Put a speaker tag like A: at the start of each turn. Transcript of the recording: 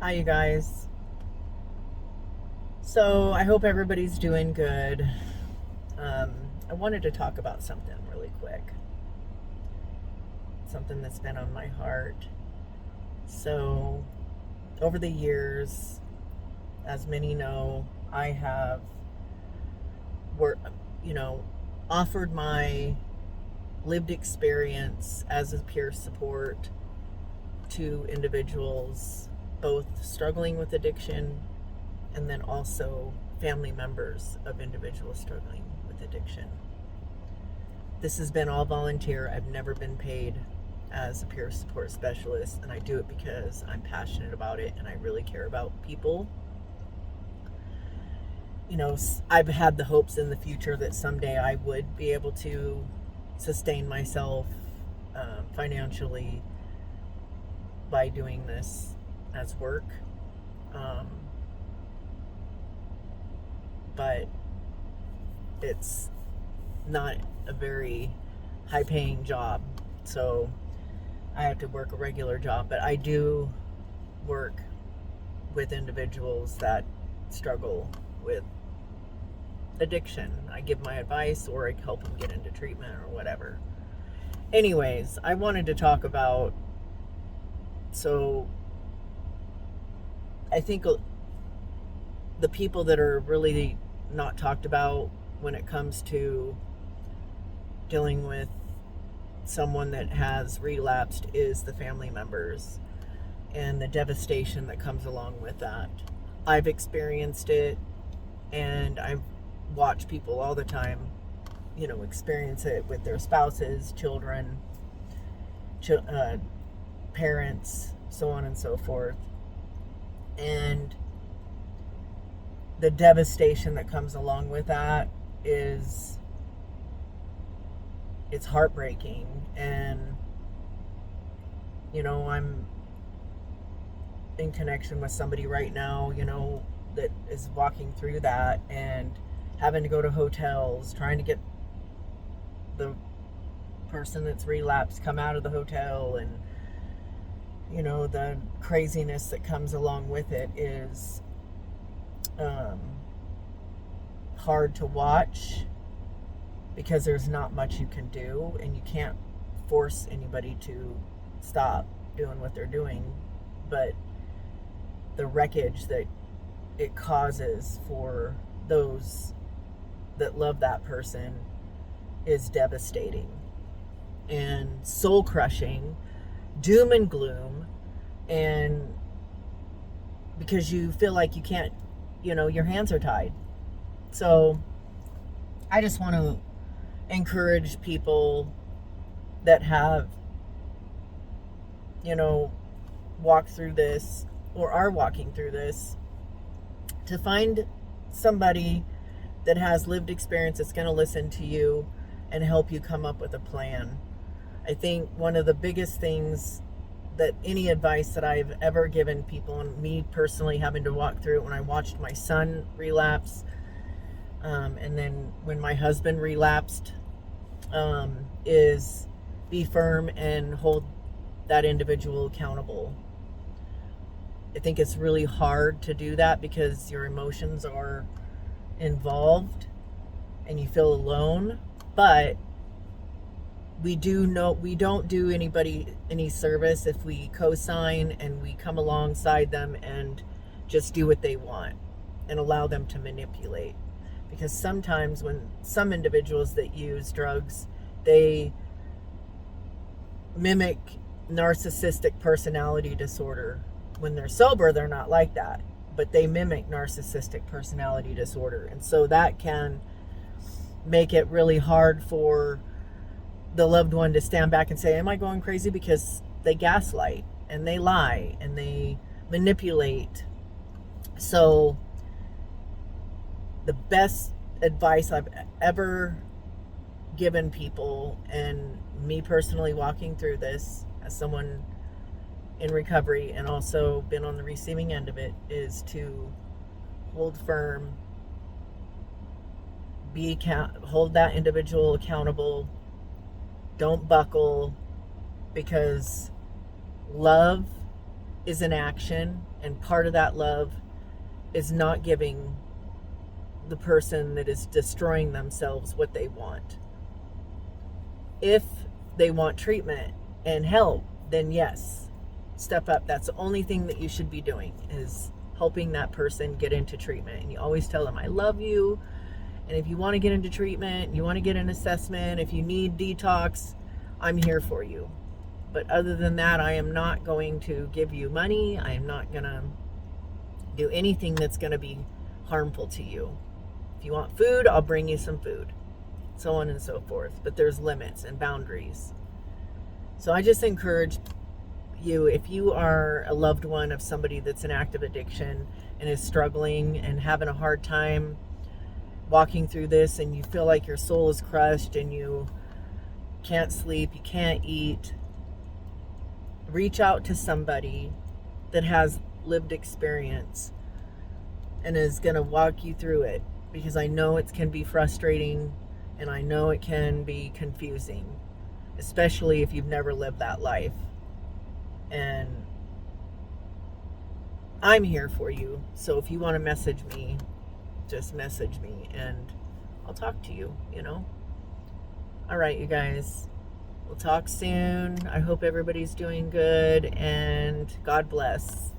A: Hi, you guys. So, I hope everybody's doing good. Um, I wanted to talk about something really quick, something that's been on my heart. So, over the years, as many know, I have worked, you know, offered my lived experience as a peer support to individuals both struggling with addiction and then also family members of individuals struggling with addiction. This has been all volunteer. I've never been paid as a peer support specialist, and I do it because I'm passionate about it and I really care about people. I've had the hopes in the future that someday I would be able to sustain myself financially by doing this as work. Um, but it's not a very high paying job. So I have to work a regular job, but I do work with individuals that struggle with addiction. I give my advice or I help them get into treatment or whatever. Anyways, I wanted to talk about, so I think the people that are really not talked about when it comes to dealing with someone that has relapsed is the family members and the devastation that comes along with that. I've experienced it, and I watch people all the time, experience it with their spouses, children, parents, so on and so forth. And the devastation that comes along with that is it's heartbreaking. And I'm in connection with somebody right now, that is walking through that and having to go to hotels, trying to get the person that's relapsed come out of the hotel. And the craziness that comes along with it is um, hard to watch because there's not much you can do, and you can't force anybody to stop doing what they're doing. But the wreckage that it causes for those that love that person is devastating and soul crushing, doom and gloom. And because you feel like you can't, your hands are tied. So I just want to encourage people that have, walked through this or are walking through this to find somebody that has lived experience that's going to listen to you and help you come up with a plan. I think one of the biggest things that any advice that I've ever given people, and me personally having to walk through it when I watched my son relapse, and then when my husband relapsed, is be firm and hold that individual accountable. I think it's really hard to do that because your emotions are involved and you feel alone. But we don't do anybody any service if we co-sign and we come alongside them and just do what they want and allow them to manipulate. Because sometimes when some individuals that use drugs, they mimic narcissistic personality disorder. When they're sober, they're not like that, but they mimic narcissistic personality disorder. And so that can make it really hard for the loved one to stand back and say, am I going crazy? Because they gaslight and they lie and they manipulate. So the best advice I've ever given people, and me personally walking through this as someone in recovery and also been on the receiving end of it, is to hold firm, hold that individual accountable. Don't buckle, because love is an action, and part of that love is not giving the person that is destroying themselves what they want. If they want treatment and help, then yes, step up. That's the only thing that you should be doing, is helping that person get into treatment. And you always tell them, I love you. And if you want to get into treatment, you want to get an assessment, if you need detox, I'm here for you. But other than that, I am not going to give you money. I am not going to do anything that's going to be harmful to you. If you want food, I'll bring you some food, so on and so forth. But there's limits and boundaries. So I just encourage you, if you are a loved one of somebody that's in active addiction and is struggling and having a hard time walking through this, and you feel like your soul is crushed and you can't sleep, you can't eat, reach out to somebody that has lived experience and is going to walk you through it, because I know it can be frustrating and I know it can be confusing, especially if you've never lived that life. And I'm here for you. So if you want to message me, just message me and I'll talk to you, you know. All right, you guys. We'll talk soon. I hope everybody's doing good, and God bless.